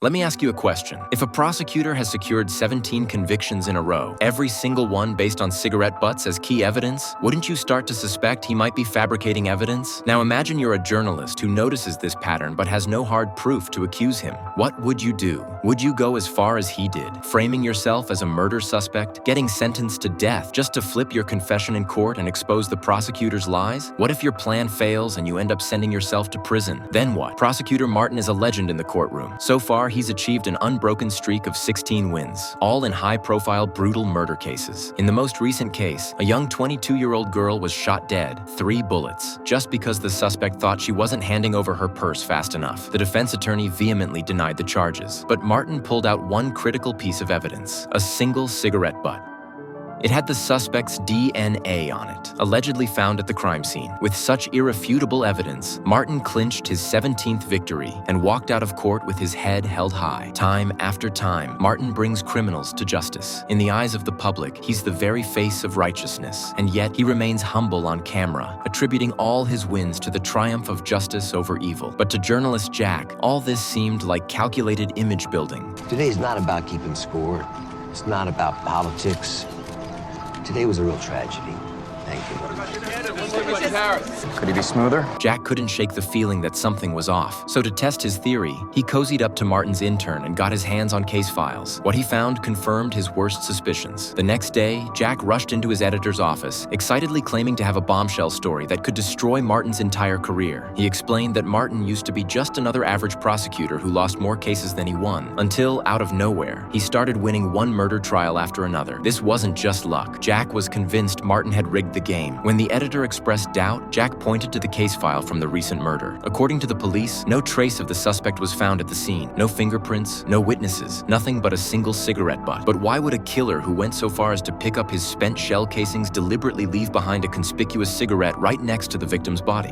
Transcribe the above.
Let me ask you a question. If a prosecutor has secured 17 convictions in a row, every single one based on cigarette butts as key evidence, wouldn't you start to suspect he might be fabricating evidence? Now imagine you're a journalist who notices this pattern but has no hard proof to accuse him. What would you do? Would you go as far as he did, framing yourself as a murder suspect, getting sentenced to death just to flip your confession in court and expose the prosecutor's lies? What if your plan fails and you end up sending yourself to prison? Then what? Prosecutor Martin is a legend in the courtroom. So far, he's achieved an unbroken streak of 16 wins, all in high-profile, brutal murder cases. In the most recent case, a young 22-year-old girl was shot dead, 3 bullets, just because the suspect thought she wasn't handing over her purse fast enough. The defense attorney vehemently denied the charges, but Martin pulled out one critical piece of evidence: a single cigarette butt. It had the suspect's DNA on it, allegedly found at the crime scene. With such irrefutable evidence, Martin clinched his 17th victory and walked out of court with his head held high. Time after time, Martin brings criminals to justice. In the eyes of the public, he's the very face of righteousness, and yet he remains humble on camera, attributing all his wins to the triumph of justice over evil. But to journalist Jack, all this seemed like calculated image building. Today's not about keeping score. It's not about politics. Today was a real tragedy. Thank you. Could he be smoother? Jack couldn't shake the feeling that something was off. So to test his theory, he cozied up to Martin's intern and got his hands on case files. What he found confirmed his worst suspicions. The next day, Jack rushed into his editor's office, excitedly claiming to have a bombshell story that could destroy Martin's entire career. He explained that Martin used to be just another average prosecutor who lost more cases than he won, until, out of nowhere, he started winning one murder trial after another. This wasn't just luck. Jack was convinced Martin had rigged the game. When the editor expressed doubt, Jack pointed to the case file from the recent murder. According to the police, no trace of the suspect was found at the scene. No fingerprints, no witnesses, nothing but a single cigarette butt. But why would a killer who went so far as to pick up his spent shell casings deliberately leave behind a conspicuous cigarette right next to the victim's body?